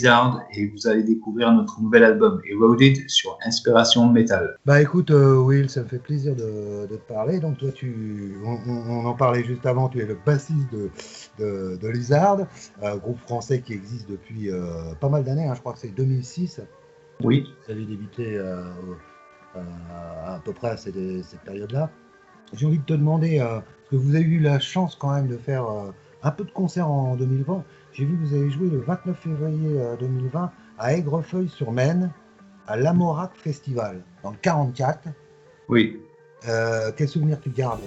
Lizard et vous allez découvrir notre nouvel album Eroded sur Inspiration Metal. Bah écoute, Will, ça me fait plaisir de te parler. Donc toi, on en parlait juste avant, tu es le bassiste de Lizard, groupe français qui existe depuis pas mal d'années, hein, je crois que c'est 2006. Oui. Vous avez débuté à peu près à cette période-là. J'ai envie de te demander, parce que vous avez eu la chance quand même de faire un peu de concerts en 2020. J'ai vu que vous avez joué le 29 février 2020 à Aigrefeuille-sur-Maine, à l'Amorac Festival, dans le 44. Oui. Quel souvenir tu gardes?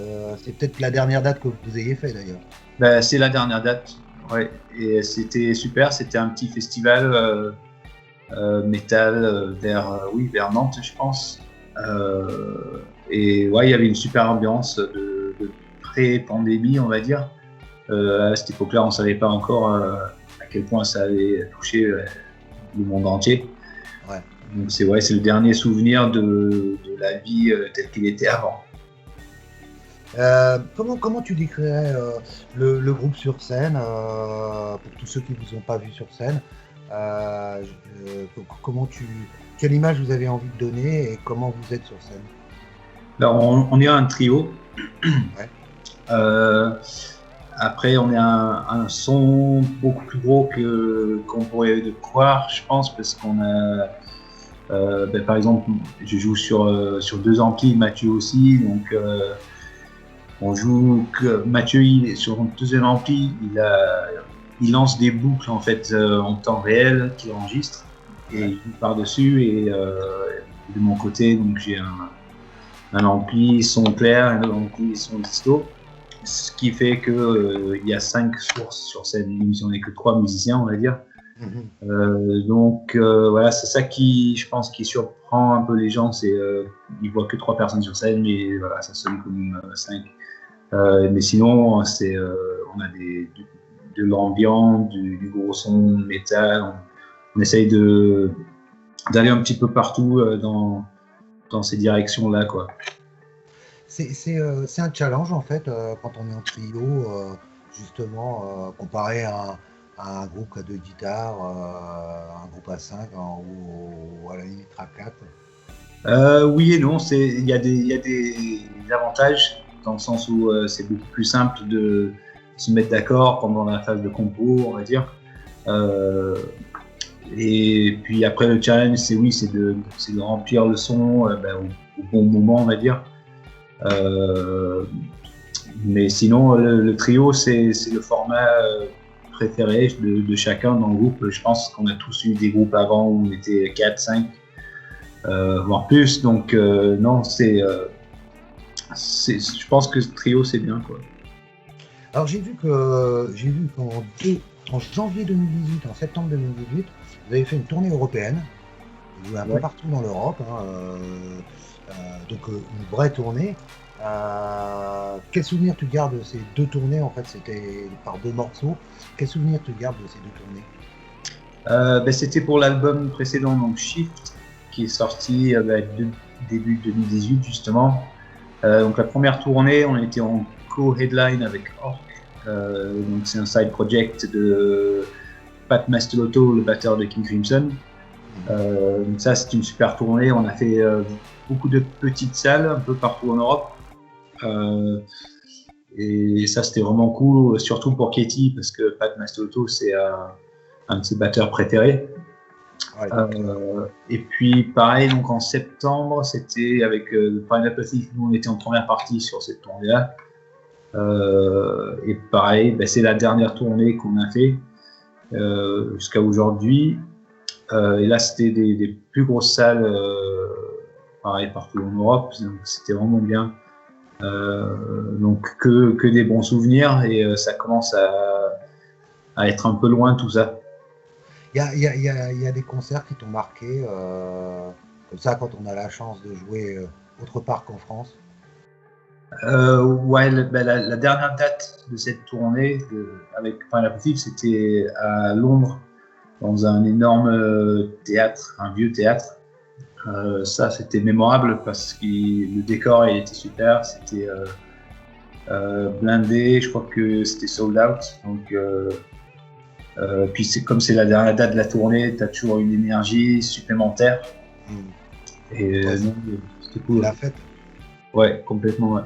C'est peut-être la dernière date que vous ayez fait d'ailleurs. Ben, c'est la dernière date, ouais. Et c'était super, c'était un petit festival métal vers Nantes, je pense. Et ouais, il y avait une super ambiance de pré-pandémie, on va dire. À cette époque-là, on ne savait pas encore à quel point ça allait toucher le monde entier. Ouais. Donc c'est le dernier souvenir de la vie telle qu'il était avant. Comment tu décrirais le groupe sur scène, pour tous ceux qui ne vous ont pas vu sur scène? Quelle image vous avez envie de donner et comment vous êtes sur scène? Alors, on est un trio. Ouais. Après, on est un son beaucoup plus gros qu'on pourrait le croire, je pense, parce qu'on a, par exemple, je joue sur 2 amplis, Mathieu aussi, donc on joue que Mathieu sur son deuxième ampli, il lance des boucles en fait en temps réel qu'il enregistre et il joue par-dessus et de mon côté, donc j'ai un ampli son clair, un ampli son disto. Ce qui fait qu'il y a 5 sources sur scène. Nous, on n'est que 3 musiciens, on va dire. Donc voilà, c'est ça qui, je pense, qui surprend un peu les gens. C'est ils voient que 3 personnes sur scène, mais voilà, ça sonne comme 5. Mais sinon, on a de l'ambiance, du gros son métal. On essaye d'aller un petit peu partout dans ces directions-là, quoi. C'est un challenge en fait quand on est en trio, justement, comparé à un groupe à 2 guitares, un groupe à 5 ou à la limite à 4. Oui et non, il y a des avantages dans le sens où c'est beaucoup plus simple de se mettre d'accord pendant la phase de compo, on va dire. Et puis après le challenge, c'est de remplir le son au bon moment, on va dire. Mais sinon, le trio, c'est le format préféré de chacun dans le groupe. Je pense qu'on a tous eu des groupes avant où on était 4, 5, voire plus. Donc non, je pense que ce trio, c'est bien, quoi. Alors j'ai vu qu'en janvier 2018, en septembre 2018, vous avez fait une tournée européenne, vous jouez un peu partout dans l'Europe, donc une vraie tournée. Quel souvenir tu gardes de ces 2 tournées? En fait, c'était par 2 morceaux. Quel souvenir tu gardes de ces 2 tournées? C'était pour l'album précédent, donc Shift, qui est sorti début 2018 justement. Donc la première tournée, on était en co-headline avec Orc. Donc c'est un side project de Pat Mastelotto, le batteur de King Crimson. Donc ça, c'est une super tournée. On a fait beaucoup de petites salles un peu partout en Europe. Et ça, c'était vraiment cool, surtout pour Katie, parce que Pat Mastelotto, c'est un de ses batteurs préférés. Ouais. Et puis pareil, donc en septembre, c'était avec Pineapple Thief. Nous, on était en première partie sur cette tournée-là. Et pareil, c'est la dernière tournée qu'on a fait jusqu'à aujourd'hui. Et là, c'était des plus grosses salles, pareil partout en Europe. Donc c'était vraiment bien. Donc que des bons souvenirs et ça commence à être un peu loin tout ça. Il y a des concerts qui t'ont marqué, comme ça, quand on a la chance de jouer autre part qu'en France? Ouais, la dernière date de cette tournée avec Pineapple Thief, c'était à Londres, dans un énorme théâtre, un vieux théâtre. Ça, c'était mémorable parce que le décor il était super, c'était blindé, je crois que c'était sold out. Donc Puis comme c'est la dernière date de la tournée, tu as toujours une énergie supplémentaire. Et Ouais, non, c'était c'est cool. la fête. Ouais, complètement, ouais.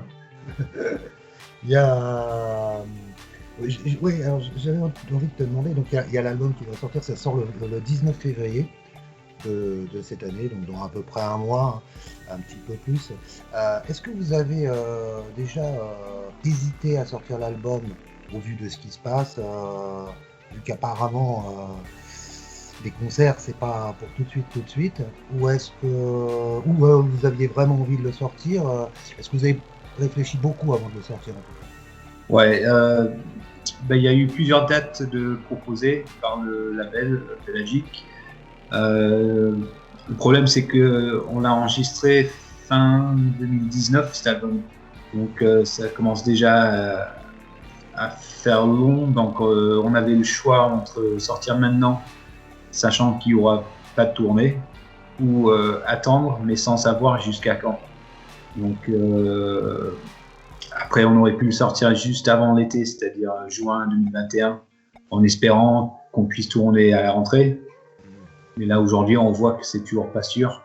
Il y a. Oui, alors j'avais envie de te demander, donc il y a l'album qui va sortir, ça sort le 19 février de cette année, donc dans à peu près un mois, hein, un petit peu plus. Est-ce que vous avez déjà hésité à sortir l'album au vu de ce qui se passe, vu qu'apparemment les concerts c'est pas pour tout de suite, ou est-ce que vous aviez vraiment envie de le sortir, est-ce que vous avez réfléchi beaucoup avant de le sortir en tout cas? Ouais, il y a eu plusieurs dates de proposées par le label Pelagic. Le problème, c'est que on l'a enregistré fin 2019, cet album. Donc, ça commence déjà à faire long. Donc, on avait le choix entre sortir maintenant, sachant qu'il n'y aura pas de tournée, ou attendre, mais sans savoir jusqu'à quand. Donc, après, on aurait pu le sortir juste avant l'été, c'est-à-dire juin 2021, en espérant qu'on puisse tourner à la rentrée. Mais là, aujourd'hui, on voit que c'est toujours pas sûr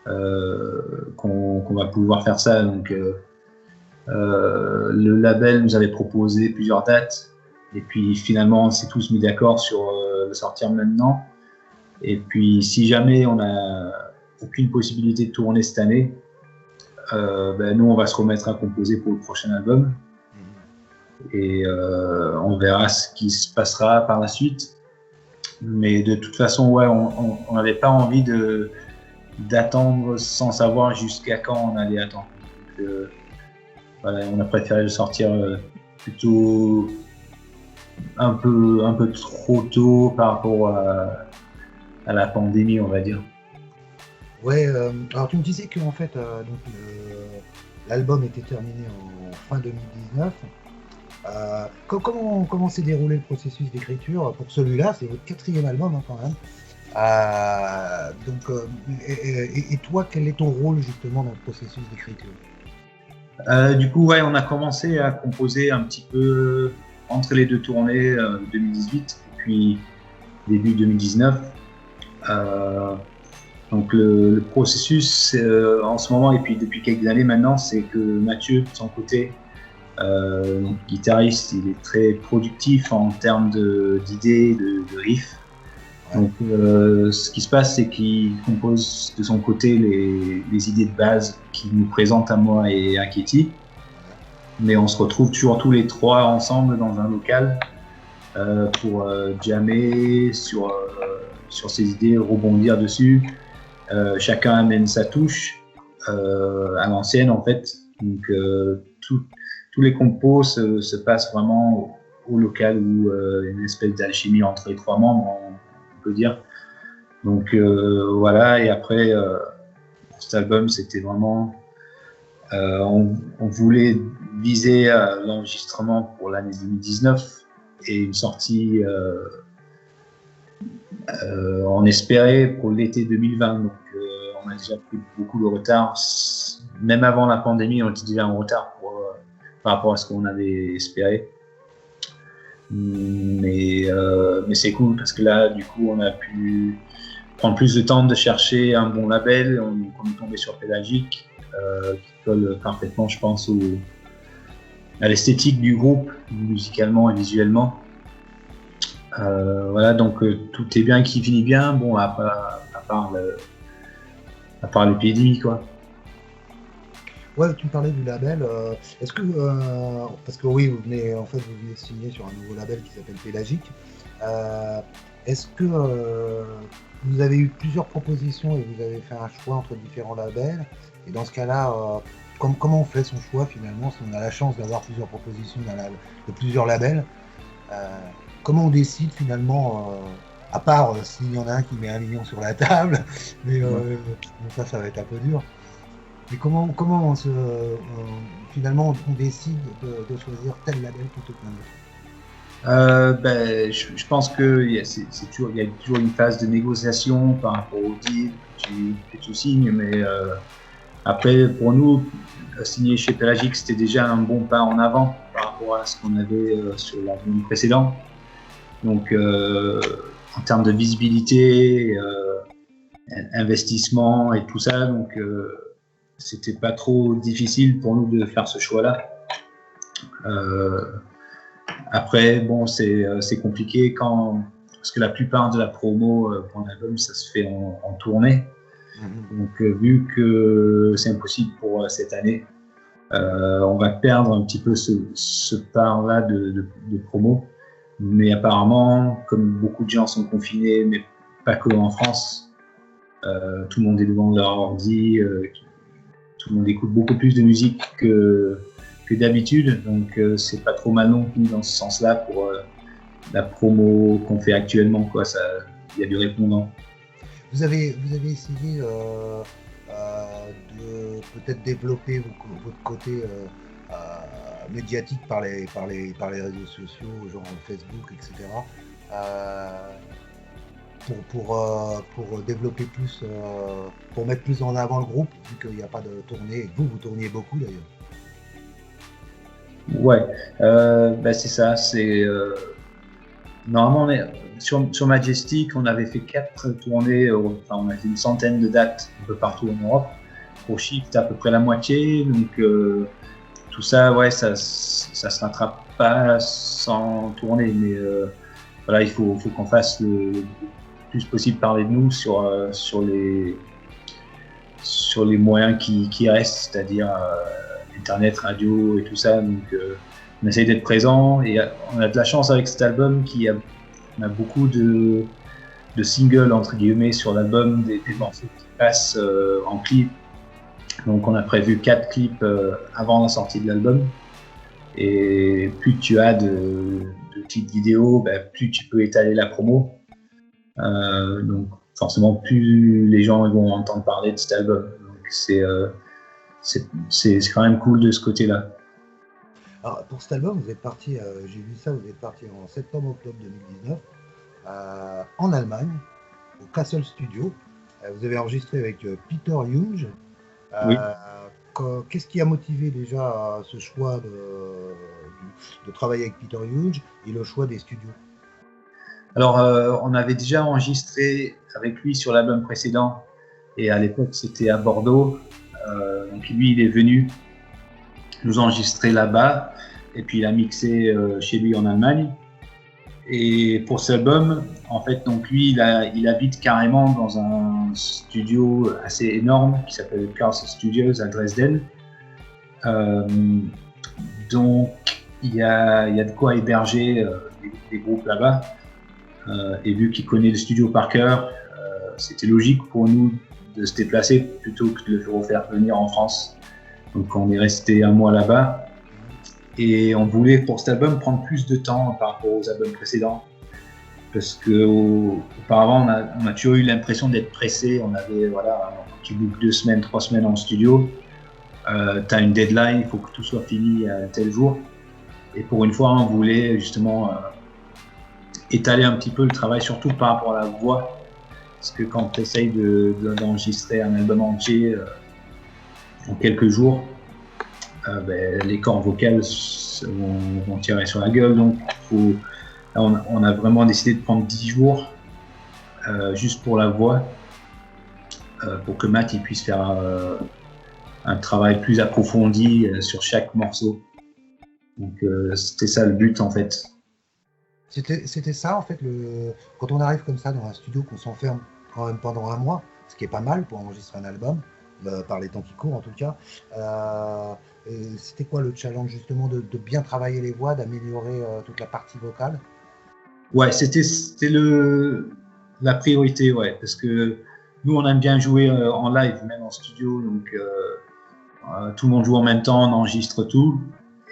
qu'on va pouvoir faire ça. Donc, le label nous avait proposé plusieurs dates. Et puis, finalement, on s'est tous mis d'accord sur le sortir maintenant. Et puis, si jamais on n'a aucune possibilité de tourner cette année, nous, on va se remettre à composer pour le prochain album. Et on verra ce qui se passera par la suite. Mais de toute façon, ouais, on n'avait pas envie d'attendre sans savoir jusqu'à quand on allait attendre. Donc, voilà, on a préféré le sortir plutôt un peu trop tôt par rapport à la pandémie, on va dire. Ouais, alors tu me disais que en fait, l'album était terminé en fin 2019. Comment s'est déroulé le processus d'écriture pour celui-là? C'est votre quatrième album, hein, quand même. Et toi, quel est ton rôle justement dans le processus d'écriture? Du coup, ouais, on a commencé à composer un petit peu entre les deux tournées 2018 et puis début 2019. Donc le processus en ce moment et puis depuis quelques années maintenant, c'est que Mathieu, de son côté, donc guitariste, il est très productif en termes d'idées, de riffs. Ouais. Donc ce qui se passe, c'est qu'il compose de son côté les idées de base qu'il nous présente à moi et à Katie. Mais on se retrouve toujours tous les trois ensemble dans un local pour jammer sur ces idées, rebondir dessus. Chacun amène sa touche à l'ancienne en fait. Donc tous les compos se passent vraiment au local où une espèce d'alchimie entre les trois membres, on peut dire. Donc voilà, et après cet album, c'était vraiment on voulait viser l'enregistrement pour l'année 2019 et une sortie on espérait pour l'été 2020. Donc on a déjà pris beaucoup de retard. Même avant la pandémie, on était déjà en retard par rapport à ce qu'on avait espéré. Mais c'est cool parce que là, du coup, on a pu prendre plus de temps de chercher un bon label. On est tombé sur Pelagic, qui colle parfaitement, je pense, à l'esthétique du groupe, musicalement et visuellement. Voilà, donc tout est bien qui finit bien. Bon, à part l'épidémie, quoi. Ouais, tu me parlais du label. Est-ce que parce que oui, vous venez de signer sur un nouveau label qui s'appelle Pelagic. Est-ce que vous avez eu plusieurs propositions et vous avez fait un choix entre différents labels? Et dans ce cas-là, comment on fait son choix finalement si on a la chance d'avoir plusieurs propositions de plusieurs labels? Comment on décide finalement, à part s'il y en a un qui met 1 million sur la table, mais ça va être un peu dur. Mais comment finalement on décide de choisir tel label plutôt qu'un autre? Je pense qu'il y a toujours une phase de négociation par rapport au deal que tu signes, mais après, pour nous, signer chez Pelagic, c'était déjà un bon pas en avant par rapport à ce qu'on avait sur l'album précédent. Donc, en termes de visibilité, investissement et tout ça, donc c'était pas trop difficile pour nous de faire ce choix-là. Après, bon, c'est compliqué parce que la plupart de la promo pour l'album, ça se fait en tournée. Donc, vu que c'est impossible pour cette année, on va perdre un petit peu ce part-là de promo. Mais apparemment, comme beaucoup de gens sont confinés, mais pas que en France, tout le monde est devant leur ordi, tout le monde écoute beaucoup plus de musique que d'habitude. Donc, c'est pas trop mal non plus dans ce sens-là pour la promo qu'on fait actuellement, quoi. Il y a du répondant. Vous avez essayé de peut-être développer votre côté médiatique par les réseaux sociaux, genre Facebook, etc. Pour développer plus, pour mettre plus en avant le groupe, vu qu'il n'y a pas de tournée, et que vous tourniez beaucoup d'ailleurs. Ouais, c'est ça. Normalement, sur Majestic, on avait fait 4 tournées, on a fait une centaine de dates un peu partout en Europe. Pour Shift, à peu près la moitié. Donc, tout ça, ouais, ça se rattrape pas sans tourner. Mais voilà, il faut qu'on fasse le plus possible parler de nous sur les moyens qui restent, c'est-à-dire Internet, radio et tout ça. Donc, on essaye d'être présent et on a de la chance avec cet album on a beaucoup de singles entre guillemets sur l'album, des morceaux qui passent en clip. Donc on a prévu 4 clips avant la sortie de l'album. Et plus tu as de clips vidéo, plus tu peux étaler la promo. Donc forcément plus les gens vont entendre parler de cet album. Donc c'est quand même cool de ce côté-là. Alors, pour cet album, vous êtes parti, j'ai vu ça, vous êtes parti en septembre-octobre 2019 en Allemagne, au Castle Studio. Vous avez enregistré avec Peter Junge. Oui. Qu'est-ce qui a motivé déjà ce choix de travailler avec Peter Junge et le choix des studios? Alors, on avait déjà enregistré avec lui sur l'album précédent, et à l'époque c'était à Bordeaux. Donc lui, il est venu nous enregistrer là-bas, et puis il a mixé chez lui en Allemagne. Et pour cet album, en fait, donc lui, il habite carrément dans un studio assez énorme qui s'appelle Castle Studios à Dresden. Donc il y a de quoi héberger des groupes là-bas. Et vu qu'il connaît le studio par cœur, c'était logique pour nous de se déplacer plutôt que de le faire venir en France. Donc on est resté un mois là-bas et on voulait pour cet album prendre plus de temps par rapport aux albums précédents, parce que auparavant on a toujours eu l'impression d'être pressé. On avait tu bookes 2 semaines, 3 semaines en studio, tu as une deadline, il faut que tout soit fini à tel jour. Et pour une fois on voulait justement étaler un petit peu le travail, surtout par rapport à la voix, parce que quand tu essayes d'enregistrer un album entier en quelques jours, les cordes vocales vont tirer sur la gueule. Donc on a vraiment décidé de prendre 10 jours juste pour la voix, pour que Matt il puisse faire un travail plus approfondi sur chaque morceau. Donc c'était ça le but en fait. C'était ça en fait, quand on arrive comme ça dans un studio, qu'on s'enferme quand même pendant un mois, ce qui est pas mal pour enregistrer un album, par les temps qui courent en tout cas. C'était quoi le challenge justement de bien travailler les voix, d'améliorer toute la partie vocale? Ouais, c'était la priorité, ouais, parce que nous on aime bien jouer en live, même en studio, donc tout le monde joue en même temps, on enregistre tout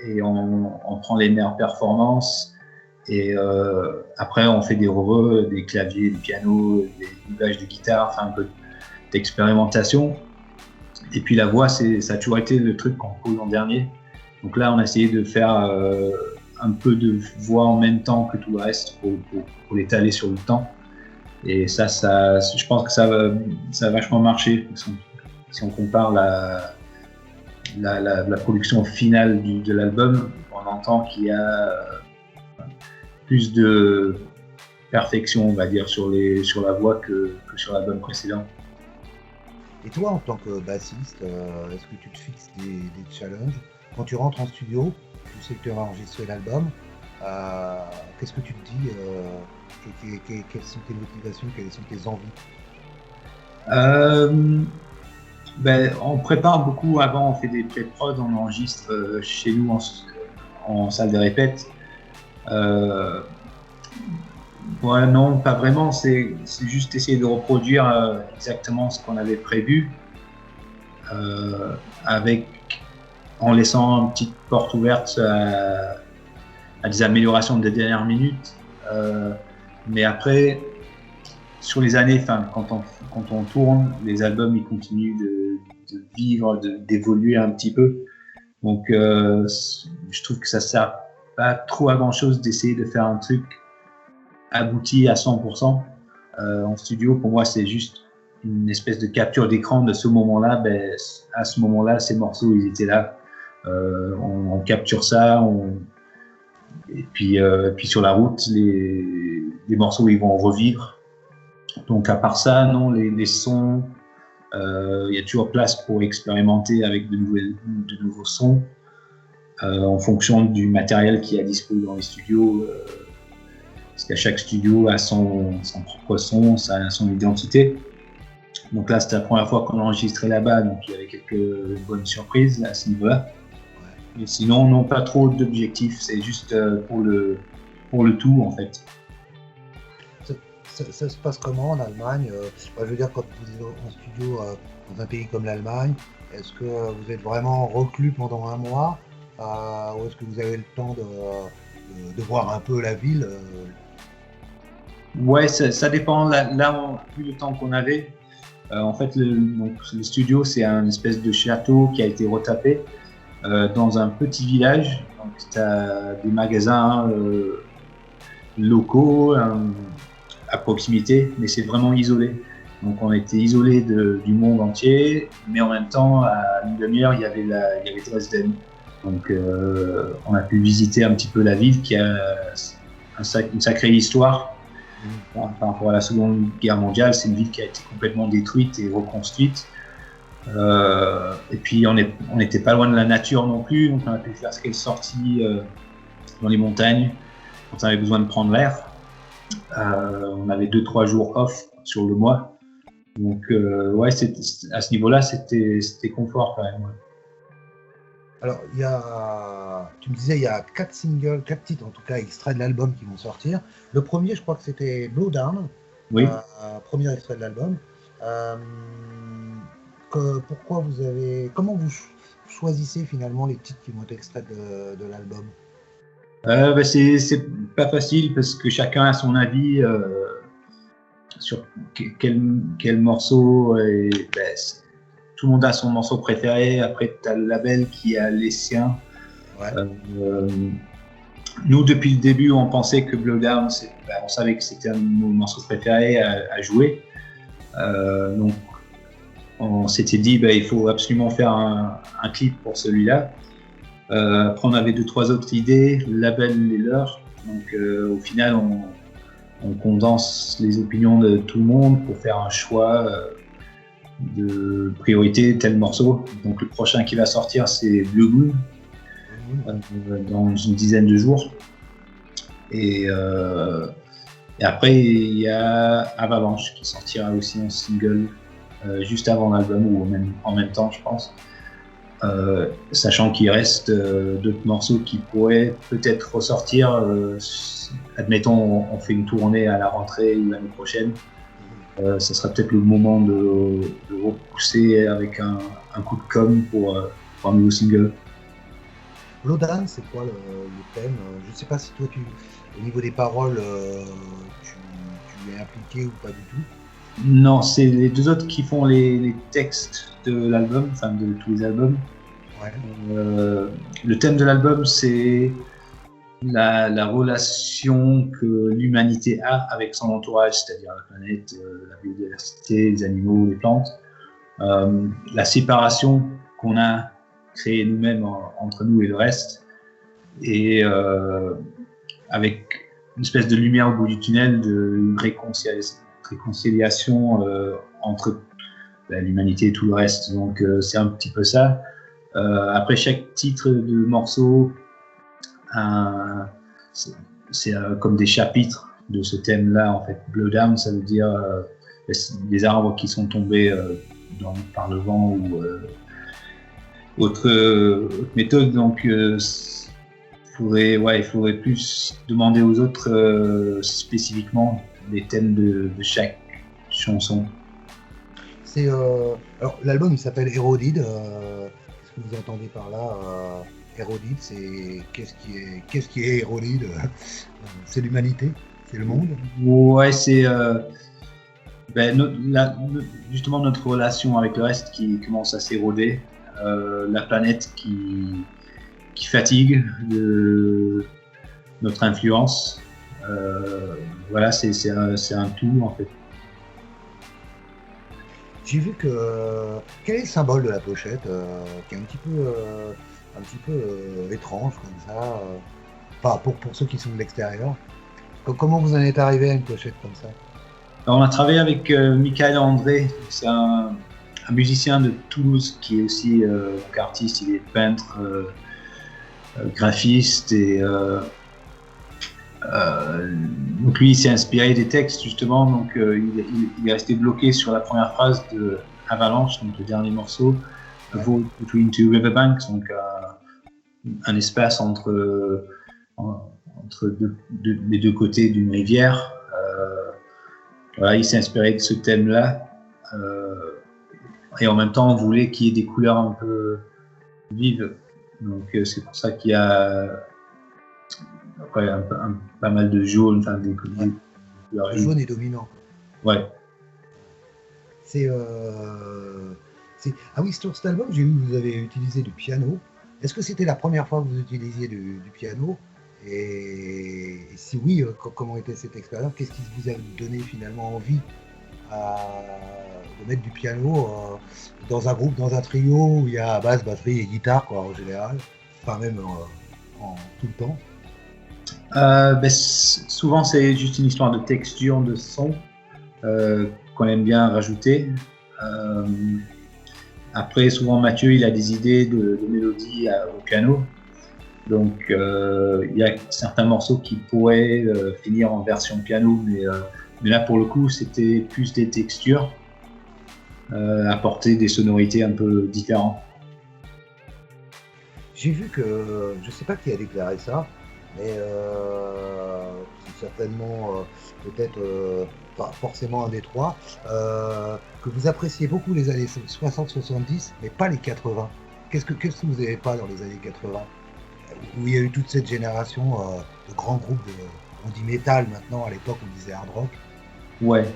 et on prend les meilleures performances. Et après, on fait des revers, des claviers, des pianos, des doublages de guitare, enfin un peu d'expérimentation. Et puis la voix, ça a toujours été le truc qu'on pose en dernier. Donc là, on a essayé de faire un peu de voix en même temps que tout le reste pour l'étaler sur le temps. Et ça, je pense que ça a vachement marché. Si on compare la production finale de l'album, on entend qu'il y a plus de perfection, on va dire, sur la voix que sur l'album précédent. Et toi, en tant que bassiste, est-ce que tu te fixes des challenges? Quand tu rentres en studio, tu sais que tu vas enregistrer l'album, qu'est-ce que tu te dis? Quelles sont tes motivations? Quelles sont tes envies? On prépare beaucoup avant, on fait des pré-prod, on enregistre chez nous en salle de répète. Ouais, non, pas vraiment, c'est juste essayer de reproduire exactement ce qu'on avait prévu, en laissant une petite porte ouverte à des améliorations de dernière minute. Mais après, sur les années, quand on tourne, les albums ils continuent de vivre, d'évoluer un petit peu. Donc, je trouve que ça sert pas trop à grand chose d'essayer de faire un truc abouti à 100%. En studio, pour moi, c'est juste une espèce de capture d'écran de ce moment-là. À ce moment-là, ces morceaux, ils étaient là. On capture ça, et puis sur la route, les morceaux, ils vont revivre. Donc, à part ça, non, les sons, il y a toujours place pour expérimenter avec de nouveaux sons en fonction du matériel qui est à dispo dans les studios. Parce qu'à chaque studio a son propre son, son identité. Donc là, c'était la première fois qu'on enregistrait là-bas, donc il y avait quelques bonnes surprises à ce niveau-là. Mais sinon, non, pas trop d'objectifs, c'est juste pour le tout, en fait. Ça se passe comment en Allemagne? Je veux dire, quand vous êtes en studio dans un pays comme l'Allemagne, est-ce que vous êtes vraiment reclus pendant un mois ou est-ce que vous avez le temps de voir un peu la ville? Ouais, ça dépend. Là, vu le temps qu'on avait, en fait, le studio, c'est un espèce de château qui a été retapé dans un petit village. Donc, tu as des magasins locaux à proximité, mais c'est vraiment isolé. Donc, on était isolé du monde entier, mais en même temps, à une demi-heure, il y avait Dresden. Donc, on a pu visiter un petit peu la ville qui a une sacrée histoire. Par rapport à la Seconde Guerre mondiale, c'est une ville qui a été complètement détruite et reconstruite. Et puis on n'était pas loin de la nature non plus, donc on a pu faire quelques sorties dans les montagnes quand on avait besoin de prendre l'air. On avait 2-3 jours off sur le mois, donc ouais, à ce niveau-là, c'était confort quand même. Ouais. Alors, tu me disais, il y a 4 singles, 4 titres en tout cas, extraits de l'album qui vont sortir. Le premier, je crois que c'était Blowdown, Oui. premier extrait de l'album. Comment vous choisissez finalement les titres qui vont être extraits de l'album? C'est pas facile parce que chacun a son avis sur quel morceau. Tout le monde a son morceau préféré. Après, tu as le label qui a les siens. Ouais. Nous, depuis le début, on pensait que Blowdown, on savait que c'était un de nos morceaux préférés à jouer. Donc, on s'était dit, il faut absolument faire un clip pour celui-là. Après, on avait 2-3 autres idées, le label les leurs. Donc, au final, on condense les opinions de tout le monde pour faire un choix de priorité, tel morceau. Donc, le prochain qui va sortir, c'est Blue Moon, dans une dizaine de jours. Et après, il y a Avalanche qui sortira aussi en single juste avant l'album ou même en même temps, je pense. Sachant qu'il reste d'autres morceaux qui pourraient peut-être ressortir. Admettons, on fait une tournée à la rentrée ou l'année prochaine. Ça sera peut-être le moment de repousser avec un coup de com pour un nouveau single. Blowdown, c'est quoi le thème? Je ne sais pas si toi, au niveau des paroles, tu es impliqué ou pas du tout. Non, c'est les deux autres qui font les textes de l'album, enfin de tous les albums. Ouais. Le thème de l'album, c'est la relation que l'humanité a avec son entourage, c'est-à-dire la planète, la biodiversité, les animaux, les plantes. La séparation qu'on a créée nous-mêmes entre nous et le reste. Et avec une espèce de lumière au bout du tunnel, une réconciliation entre l'humanité et tout le reste. Donc c'est un petit peu ça. Après chaque titre de morceau, c'est comme des chapitres de ce thème-là en fait. Blowdown, ça veut dire les arbres qui sont tombés par le vent ou autre méthode. Donc il faudrait plus demander aux autres spécifiquement les thèmes de chaque chanson. Alors l'album il s'appelle Eroded. Qu'est-ce que vous entendez par là Eroded, c'est qu'est-ce qui est Eroded c'est l'humanité, c'est le monde. Ouais, c'est justement notre relation avec le reste qui commence à s'éroder, la planète qui fatigue de notre influence. Voilà, c'est un tout en fait. J'ai vu que quel est le symbole de la pochette qui est un petit peu étrange comme ça, enfin pour ceux qui sont de l'extérieur. Comment vous en êtes arrivé à une pochette comme ça? Alors, on a travaillé avec Michael André, c'est un musicien de Toulouse qui est aussi artiste, il est peintre, graphiste et donc lui il s'est inspiré des textes justement, donc il est resté bloqué sur la première phrase de Avalanche, donc le dernier morceau, A Vault Between Two Riverbanks, donc un espace entre les deux côtés d'une rivière. Voilà, il s'est inspiré de ce thème-là et en même temps on voulait qu'il y ait des couleurs un peu vives, donc c'est pour ça qu'il y a pas mal de jaune, enfin des couleurs. Le jaune est dominant. Ouais. Ah oui, sur cet album, j'ai vu que vous avez utilisé du piano. Est-ce que c'était la première fois que vous utilisiez du piano? Et si oui, comment était cette expérience? Qu'est-ce qui vous a donné finalement envie de mettre du piano dans un groupe, dans un trio où il y a basse, batterie et guitare quoi, en général, enfin même tout le temps? Souvent c'est juste une histoire de texture, de son qu'on aime bien rajouter. Après souvent Mathieu il a des idées de mélodies au piano, donc il y a certains morceaux qui pourraient finir en version piano, mais là pour le coup c'était plus des textures, apporter des sonorités un peu différentes. J'ai vu que, je sais pas qui a déclaré ça, mais c'est certainement peut-être pas forcément un des trois, que vous appréciez beaucoup les années 60-70, mais pas les 80. Qu'est-ce que vous n'avez pas dans les années 80, où il y a eu toute cette génération de grands groupes, on dit métal maintenant, à l'époque on disait hard rock. Ouais.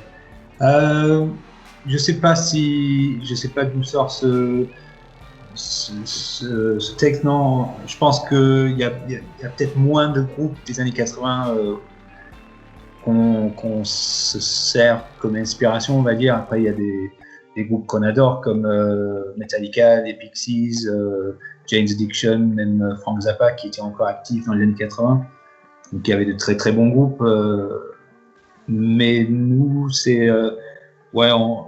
Je sais pas d'où sort ce texte, non. Je pense qu'il y a peut-être moins de groupes des années 80 qu'on se sert comme inspiration, on va dire. Après, il y a des groupes qu'on adore comme Metallica, les Pixies, Jane's Addiction, même Frank Zappa qui était encore actif dans les années 80. Donc il y avait de très très bons groupes. Mais nous, c'est on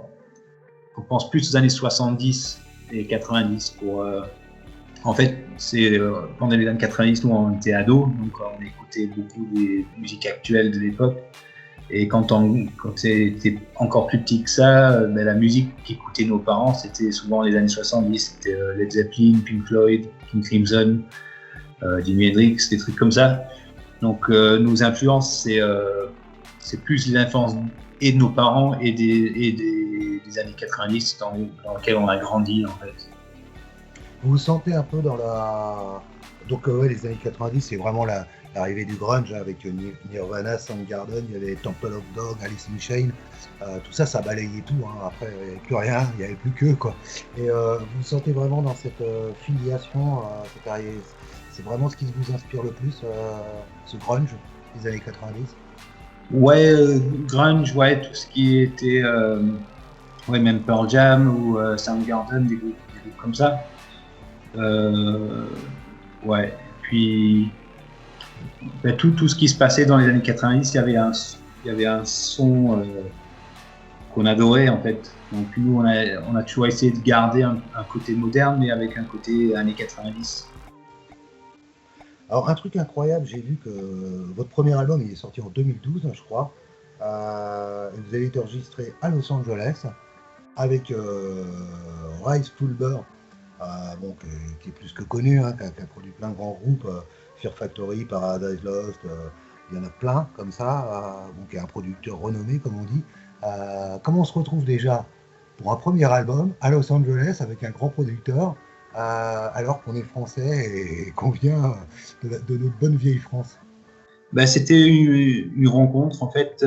pense plus aux années 70 et 90 en fait, c'est pendant les années 90, nous on était ados, donc on écoutait beaucoup des musiques actuelles de l'époque. Et quand c'était encore plus petit que ça, la musique qu'écoutaient nos parents, c'était souvent les années 70. C'était Led Zeppelin, Pink Floyd, King Crimson, Jimi Hendrix, des trucs comme ça. Donc nos influences, c'est plus les influences et de nos parents et des années 90 dans lesquelles on a grandi en fait. Vous vous sentez un peu dans la... Donc les années 90, c'est vraiment l'arrivée du grunge avec Nirvana, Soundgarden, il y avait Temple of Dog, Alice in Chains, tout ça, ça balayait tout. Hein. Après, il n'y avait plus rien, il n'y avait plus que quoi. Et vous vous sentez vraiment dans cette filiation, c'est vraiment ce qui vous inspire le plus, ce grunge des années 90? Ouais, grunge, ouais, tout ce qui était, même Pearl Jam ou Soundgarden, des groupes comme ça. Ouais, puis tout ce qui se passait dans les années 90, il y avait un son qu'on adorait en fait. Donc nous, on a toujours essayé de garder un côté moderne, mais avec un côté années 90. Alors, un truc incroyable, j'ai vu que votre premier album, il est sorti en 2012, je crois. Et vous avez été enregistré à Los Angeles avec Rhys Fulber, bon, qui est plus que connu, hein, qui a produit plein de grands groupes, Fear Factory, Paradise Lost, il y en a plein comme ça, bon, qui est un producteur renommé, comme on dit. Comment on se retrouve déjà pour un premier album à Los Angeles avec un grand producteur, alors qu'on est français et qu'on vient de notre bonne vieille France? C'était une rencontre en fait.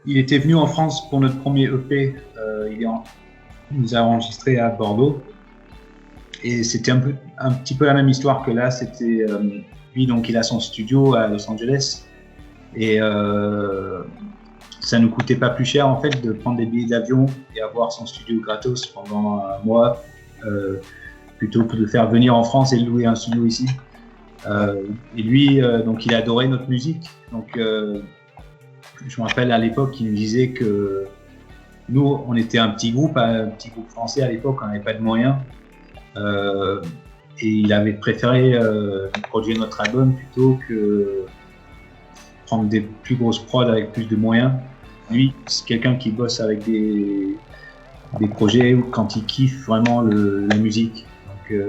Il était venu en France pour notre premier EP. Il nous a enregistré à Bordeaux. Et c'était un petit peu la même histoire que là. C'était lui, donc il a son studio à Los Angeles. Et ça nous coûtait pas plus cher en fait de prendre des billets d'avion et avoir son studio gratos pendant un mois, plutôt que de faire venir en France et louer un studio ici. Et lui, donc il adorait notre musique. Donc je me rappelle à l'époque, il nous disait que nous, on était un petit groupe français à l'époque, on n'avait pas de moyens. Et il avait préféré produire notre album plutôt que prendre des plus grosses prods avec plus de moyens. Lui, c'est quelqu'un qui bosse avec des projets quand il kiffe vraiment la musique. Donc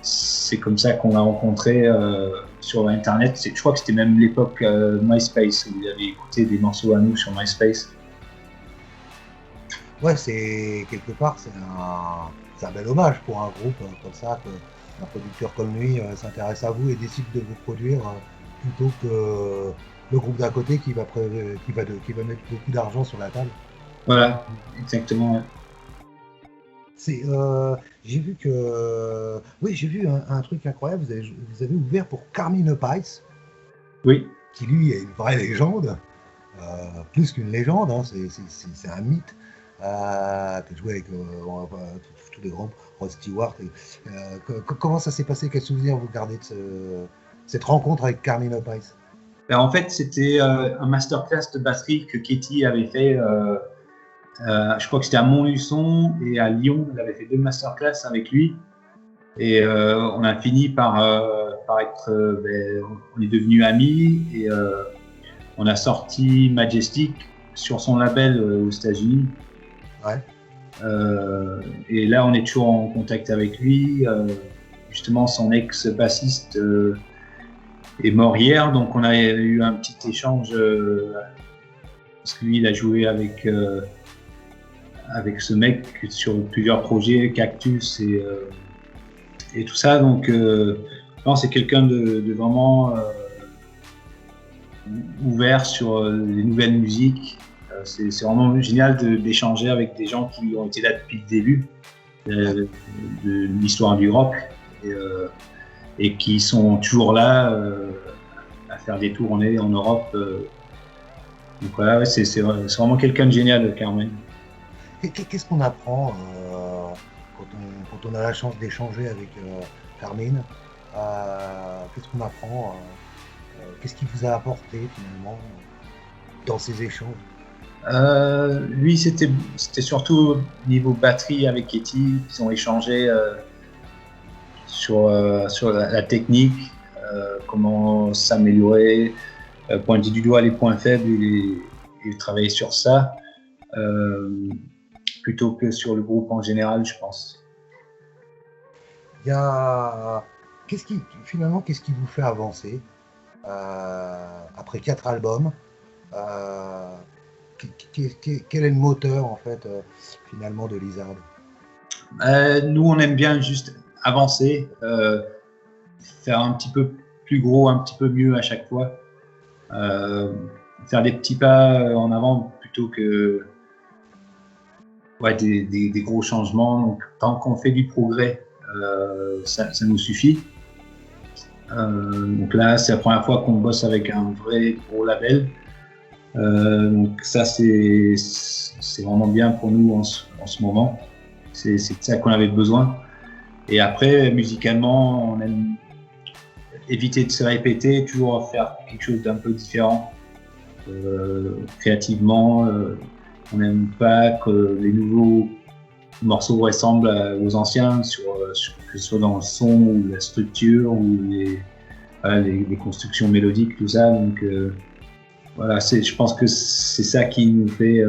c'est comme ça qu'on l'a rencontré sur Internet. Je crois que c'était même l'époque MySpace, où il avait écouté des morceaux à nous sur MySpace. Ouais, quelque part, c'est un bel hommage pour un groupe comme ça, qu'un producteur comme lui s'intéresse à vous et décide de vous produire plutôt que le groupe d'à côté qui va mettre beaucoup d'argent sur la table. Voilà, exactement. J'ai vu un truc incroyable. Vous avez ouvert pour Carmine Appice. Oui. Qui lui est une vraie légende, plus qu'une légende, hein, c'est un mythe. Qui a joué avec tous les grands, Rod Stewart. Comment ça s'est passé? Quel souvenir vous gardez de cette rencontre avec Carmine Appice? En fait, c'était un masterclass de batterie que Katie avait fait. Je crois que c'était à Montluçon et à Lyon. Elle avait fait 2 masterclass avec lui. Et on a fini par être. On est devenus amis et on a sorti Majestic sur son label aux États-Unis. Ouais. Et là, on est toujours en contact avec lui. Justement, son ex-bassiste est mort hier, donc on a eu un petit échange parce que lui, il a joué avec ce mec sur plusieurs projets, Cactus et tout ça. Donc, non, c'est quelqu'un de vraiment ouvert sur les nouvelles musiques. C'est vraiment génial d'échanger avec des gens qui ont été là depuis le début de l'histoire du rock et qui sont toujours là à faire des tournées en Europe. Donc voilà, ouais, c'est vraiment quelqu'un de génial, Carmine. Qu'est-ce qu'on apprend quand on a la chance d'échanger avec Carmine? Qu'est-ce qu'on apprend? Qu'est-ce qu'il vous a apporté finalement dans ces échanges? Lui, c'était surtout niveau batterie avec Katie. Ils ont échangé sur la technique, comment s'améliorer, pointer du doigt les points faibles et travailler sur ça, plutôt que sur le groupe en général, je pense. Qu'est-ce qui vous fait avancer après 4 albums? Quel est le moteur en fait finalement de Lizard? Nous, on aime bien juste avancer, faire un petit peu plus gros, un petit peu mieux à chaque fois, faire des petits pas en avant plutôt que des gros changements. Donc, tant qu'on fait du progrès, ça nous suffit. Donc là, c'est la première fois qu'on bosse avec un vrai gros label. Donc ça, c'est vraiment bien pour nous en ce moment. C'est ça qu'on avait besoin. Et après, musicalement, on aime éviter de se répéter, toujours faire quelque chose d'un peu différent. Créativement, on n'aime pas que les nouveaux morceaux ressemblent aux anciens, que ce soit dans le son ou la structure ou les constructions mélodiques, tout ça. Donc voilà, je pense que c'est ça qui nous fait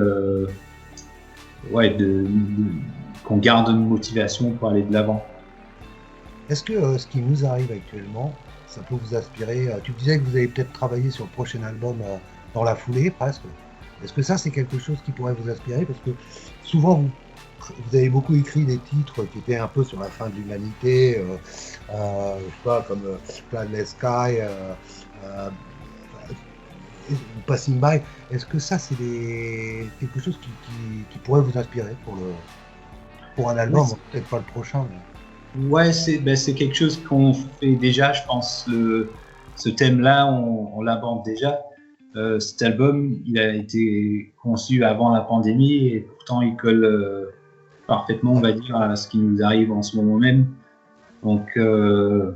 qu'on garde une motivation pour aller de l'avant. Est-ce que ce qui nous arrive actuellement, ça peut vous inspirer? Tu disais que vous allez peut-être travailler sur le prochain album dans la foulée, presque. Est-ce que ça, c'est quelque chose qui pourrait vous inspirer? Parce que souvent, vous avez beaucoup écrit des titres qui étaient un peu sur la fin de l'humanité, je sais pas, comme Cloudless Sky, Passing By. Est-ce que ça, c'est quelque chose qui pourrait vous inspirer pour un album, peut-être pas le prochain, mais... Ouais, c'est quelque chose qu'on fait déjà, je pense. Ce thème-là, on l'aborde déjà. Cet album, il a été conçu avant la pandémie et pourtant il colle parfaitement, on va dire, à ce qui nous arrive en ce moment même. Donc, en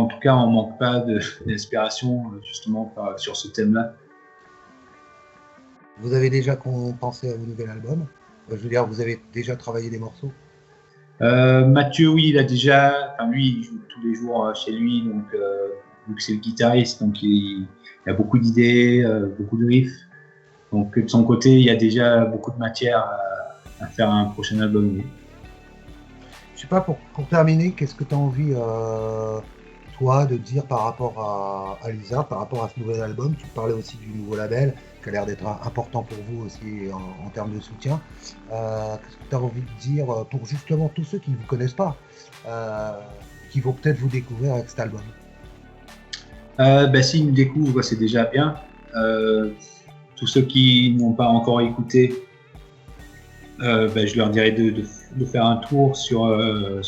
tout cas, on manque pas d'inspiration justement sur ce thème-là. Vous avez déjà pensé à vos nouvel album? Je veux dire, vous avez déjà travaillé des morceaux? Mathieu, oui, il joue tous les jours chez lui, donc vu que c'est le guitariste, donc il a beaucoup d'idées, beaucoup de riffs. Donc de son côté, il y a déjà beaucoup de matière à faire un prochain album. Je sais pas, pour terminer, qu'est-ce que tu as envie, toi, de dire par rapport à Lisa, par rapport à ce nouvel album? Tu parlais aussi du nouveau label, qui a l'air d'être important pour vous aussi en termes de soutien. Qu'est-ce que tu as envie de dire pour justement tous ceux qui ne vous connaissent pas, qui vont peut-être vous découvrir avec cet album? S'ils me découvrent, c'est déjà bien. Tous ceux qui n'ont pas encore écouté, je leur dirais de faire un tour sur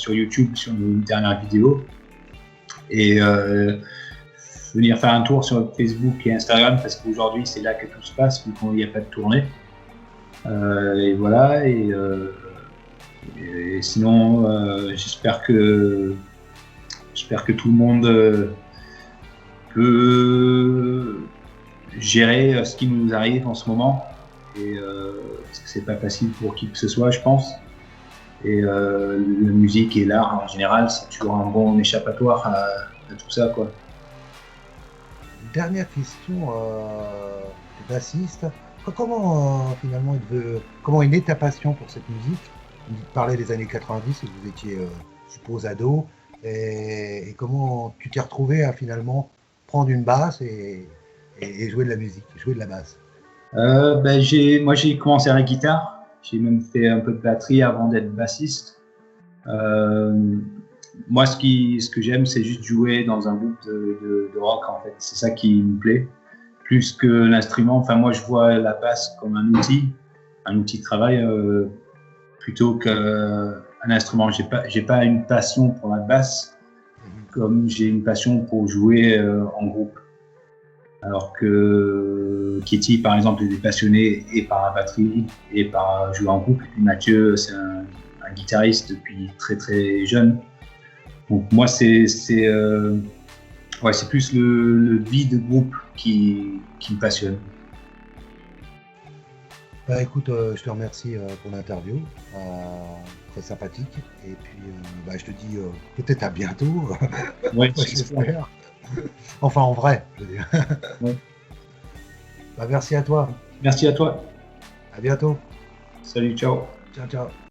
YouTube, sur nos dernières vidéos, et venir faire un tour sur Facebook et Instagram, parce qu'aujourd'hui c'est là que tout se passe, vu qu'il n'y a pas de tournée. Et voilà, et sinon j'espère que tout le monde peut gérer ce qui nous arrive en ce moment, et parce que c'est pas facile pour qui que ce soit, je pense. Et la musique et l'art en général, c'est toujours un bon échappatoire à tout ça, quoi. Dernière question, t'es bassiste. Comment finalement comment est née ta passion pour cette musique? Vous parlez des années 90 où vous étiez, je suppose, ado, et comment tu t'es retrouvé à finalement prendre une basse et jouer de la musique, jouer de la basse? Moi j'ai commencé à la guitare, j'ai même fait un peu de batterie avant d'être bassiste. Moi ce que j'aime, c'est juste jouer dans un groupe de rock, en fait, c'est ça qui me plaît, plus que l'instrument. Enfin, moi je vois la basse comme un outil de travail, plutôt qu'un instrument. J'ai pas une passion pour la basse comme j'ai une passion pour jouer en groupe. Alors que Kitty, par exemple, il est passionné et par la batterie et par jouer en groupe. Et puis Mathieu, c'est un guitariste depuis très très jeune. Donc moi, c'est plus le beat de groupe qui me passionne. Écoute, je te remercie pour l'interview, très sympathique. Et puis, je te dis peut-être à bientôt. Ouais, j'espère. Enfin, en vrai, je veux dire. Ouais. Merci à toi. Merci à toi. À bientôt. Salut, ciao. Ciao, ciao.